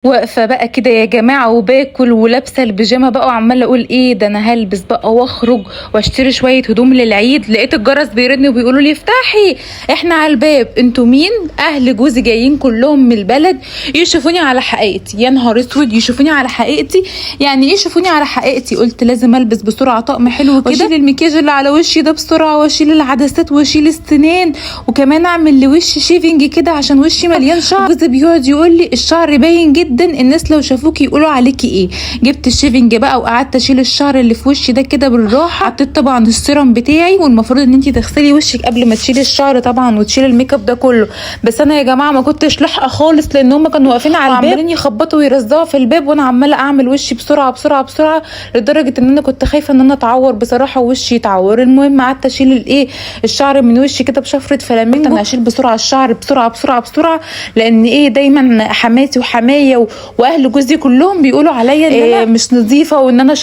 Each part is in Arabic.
واقفة بقى كده يا جماعة وباكل ولابسة البيجامة بقى وعمالة اقول ايه ده، انا هلبس بقى واخرج واشتري شوية هدوم للعيد. لقيت الجرس بيرن وبيقولوا لي افتحي احنا على الباب. انتوا مين؟ اهل جوزي جايين كلهم من البلد يشوفوني على حقيقتي. يا نهار اسود، يشوفوني على حقيقتي؟ يعني ايه يشوفوني على حقيقتي؟ قلت لازم البس بسرعة طقم حلو كده واشيل المكياج اللي على وشي ده بسرعة واشيل العدسات واشيل السنان وكمان اعمل لوشي شيفنج كده عشان وشي مليان شعر. جوزي بيقعد يقول لي الشعر باين جدا، الناس لو شافوكي يقولوا عليكي ايه. جبت الشيفنج بقى وقعدت اشيل الشعر اللي في وشي ده كده بالراحه. حطيت طبعا السيرم بتاعي، والمفروض ان انت تغسلي وشك قبل ما تشيلي الشعر طبعا وتشيلي الميك اب ده كله. بس انا يا جماعه ما كنتش لاحقه خالص لان هم كانوا واقفين على الباب وعمالين يخبطوا ويرزعوا في الباب، وانا عماله اعمل وشي بسرعه بسرعه بسرعه لدرجه ان انا كنت خايفه ان انا اتعور بصراحه ووشي يتعور. المهم قعدت اشيل الايه الشعر من وشي كده بشفره فلامينجو. انا اشيل بسرعه الشعر بسرعه بسرعه بسرعه لان ايه دايما حماتي وحمايه واهل جوزي كلهم بيقولوا عليا ان انا مش نظيفه وان انا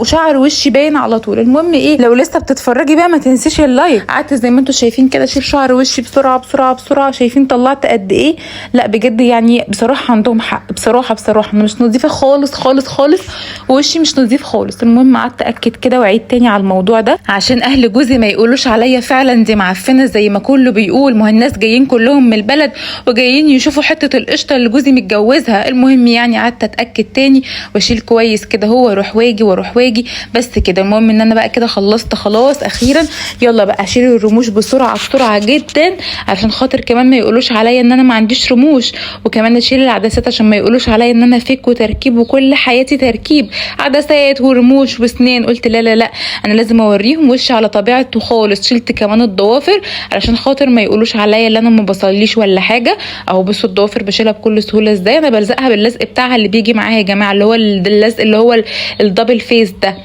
شعر وشي باين على طول. المهم ايه، لو لسه بتتفرجي بقى ما تنسيش اللايك. قعدت زي ما انتم شايفين كده اشيل شعر وشي بسرعه بسرعه بسرعه. شايفين طلعت قد ايه؟ لا بجد يعني بصراحه عندهم حق. بصراحه انا مش نظيفه خالص خالص خالص ووشي مش نظيف خالص. المهم قعدت اكد كده وعيد تاني على الموضوع ده عشان اهل جوزي ما يقولوش عليا فعلا دي معفنه زي ما كله بيقول. ما هو الناس جايين كلهم من البلد وجايين يشوفوا حته القشطه اللي جوزي متجوزها. المهم يعني قعدت اتاكد تاني واشيل كويس كده هو واروح واجي بس كده. المهم ان انا بقى كده خلصت خلاص اخيرا. يلا بقى اشيل الرموش بسرعه جدا عشان خاطر كمان ما يقولوش عليا ان انا ما عنديش رموش، وكمان اشيل العدسات عشان ما يقولوش عليا ان انا فيك وتركيب وكل حياتي تركيب عدسات ورموش وسنين. قلت لا لا لا انا لازم اوريهم وشي على طبيعته خالص. شلت كمان الضوافر علشان خاطر ما يقولوش عليا ان انا ما بصليش ولا حاجه. اهو بصوا الضوافر بشيلها بكل سهوله ازاي. انا بلزقها باللزق بتاعها اللي بيجي معاها يا جماعه، اللي هو اللزق اللي هو الدبل فيس ده،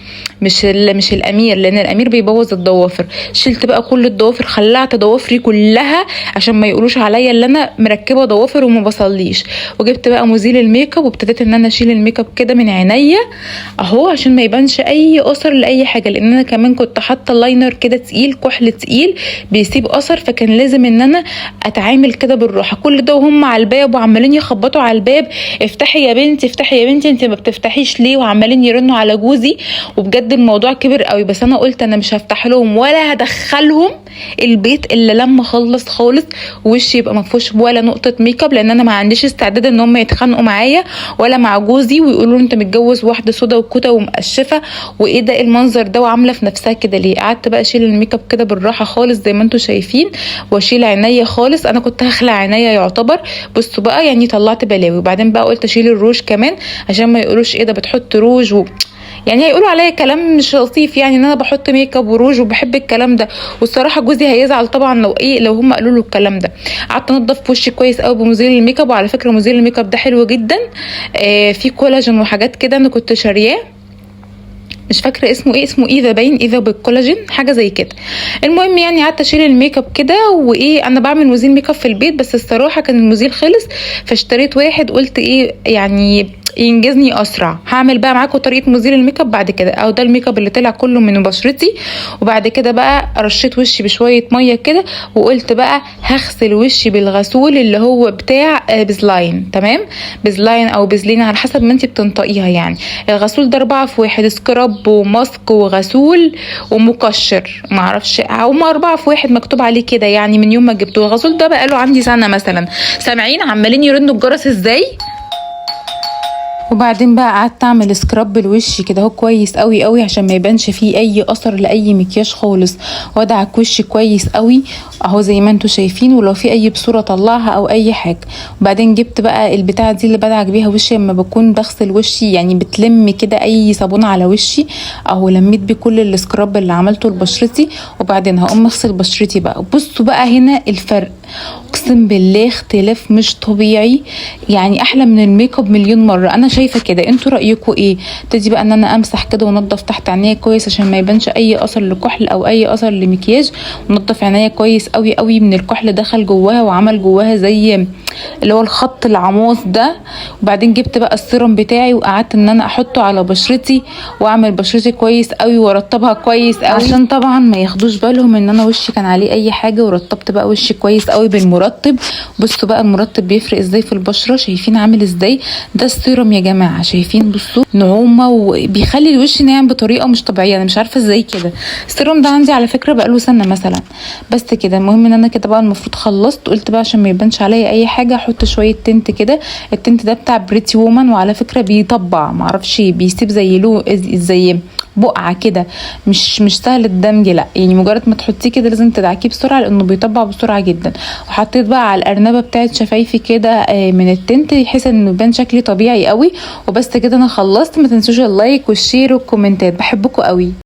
مش الامير لان الامير بيبوظ الضوافر. شلت بقى كل الضوافر، خلعت ضوافري كلها عشان ما يقولوش عليا ان انا مركبه ضوافر وما بصليش. وجبت بقى مزيل الميك اب وابتديت ان انا اشيل الميك اب كده من عينيا اهو عشان ما يبانش اي اثر لاي حاجه، لان انا كمان كنت حاطه لاينر كده تقيل، كحل تقيل بيسيب اثر، فكان لازم ان انا اتعامل كده بالراحه. كل ده وهم على الباب وعمالين يخبطوا على الباب افتحي يا بنتي افتحي يا بنتي انت ما بتفتحيش ليه، وعمالين يرنوا على جوزي. وبجد الموضوع كبر قوي، بس انا قلت انا مش هفتح لهم ولا هدخلهم البيت الا لما اخلص خالص وشي يبقى ما فيهوش ولا نقطه ميك اب، لان انا ما عنديش استعداد ان هم يتخانقوا معايا ولا مع جوزي ويقولوا انت متجوز واحده سودا وكوته ومقشفه وايه ده المنظر ده وعامله في نفسها كده ليه. قعدت بقى اشيل الميك اب كده بالراحه خالص زي ما انتم شايفين واشيل عينيا خالص. انا كنت هخلع عينيا يعتبر، بصوا بقى يعني طلعت بلاوي. وبعدين بقى قلت اشيل الروج كمان عشان ما يقولوش ايه ده بتحط روج يعني هيقولوا عليا كلام مش لطيف، يعني ان انا بحط ميك اب وروج وبحب الكلام ده. والصراحه جوزي هيزعل طبعا لو هم قالوا له الكلام ده. قعدت انضف وشي كويس قوي بمزيل الميك اب، وعلى فكره مزيل الميك اب ده حلو جدا في كولاجين وحاجات كده انا كنت شارياه، مش فاكره اسمه ايه، اسمه ايفا باين، ايفا بالكولاجين حاجه زي كده. المهم يعني قعدت اشيل الميك اب كده وايه. انا بعمل مزيل ميك اب في البيت بس الصراحه كان المزيل خلص فاشتريت واحد، قلت ايه يعني ينجزني اسرع. هعمل بقى معاكم طريقه مزيل الميك اب بعد كده. او ده الميك اب اللي طلع كله من بشرتي. وبعد كده بقى رشيت وشي بشويه ميه كده وقلت بقى هغسل وشي بالغسول اللي هو بتاع بزلاين، تمام، بزلاين او بزلين على حسب ما انت بتنطقيها يعني. الغسول ده 4 في 1، سكراب وماسك وغسول ومقشر، معرفش هما 4 في 1 مكتوب عليه كده يعني من يوم ما جبته. الغسول ده بقى له عندي سنه مثلا. سامعين عمالين يرنوا الجرس ازاي؟ وبعدين بقى قعدت اعمل سكراب لوشي كده اهو كويس قوي قوي عشان ما يبانش فيه اي اثر لاي مكياج خالص، وادعك وشي كويس قوي اهو زي ما انتم شايفين، ولو في اي بصوره طلعها او اي حاجه. وبعدين جبت بقى البتاعه دي اللي بدعك بيها وشي لما بكون بغسل وشي، يعني بتلم كده اي صابونه على وشي اهو. لميت بيه كل السكراب اللي عملته لبشرتي. وبعدين هقوم اغسل بشرتي بقى. بصوا بقى هنا الفرق، اقسم بالله اختلاف مش طبيعي، يعني احلى من الميك اب مليون مره. انا شايفه كده، انتوا رايكم ايه؟ ابتدي بقى ان انا امسح كده وانضف تحت عينيا كويس عشان ما يبانش اي اثر لكحل او اي اثر لمكياج، ونضف عينيا كويس قوي قوي من الكحل دخل جواها وعمل جواها زي اللي هو الخط العماص ده. وبعدين جبت بقى السيرم بتاعي وقعدت ان انا احطه على بشرتي واعمل بشرتي كويس قوي وارطبها كويس قوي، عشان طبعا ما ياخدوش بالهم ان انا وشي كان عليه اي حاجه. ورطبت بقى وشي كويس قوي بالمرطب. بصوا بقى المرطب بيفرق ازاي في البشره، شايفين عامل ازاي؟ ده السيرم يا جماعه، شايفين؟ بصوا نعومه وبيخلي الوش ناعم بطريقه مش طبيعيه، انا مش عارفه ازاي كده. السيرم ده عندي على فكره بقاله سنه مثلا. بس كده، المهم ان انا كده بقى المفروض خلصت. قلت بقى عشان ما يبانش عليا اي حاجه احط شويه تنت كده. التنت ده بتاع بريتي وومن، وعلى فكره بيطبع، معرفش بيسيب زي له زي بقعه كده، مش سهل الدمج، لا يعني مجرد ما تحطيه كده لازم تدعكيه بسرعه لانه بيطبع بسرعه جدا. وحطيت بقى على الارنبه بتاعت شفايفي كده من التنت بحيث انه يبان شكلي طبيعي قوي. وبس كده انا خلصت. ما تنسوش اللايك والشير والكومنتات، بحبكم قوي.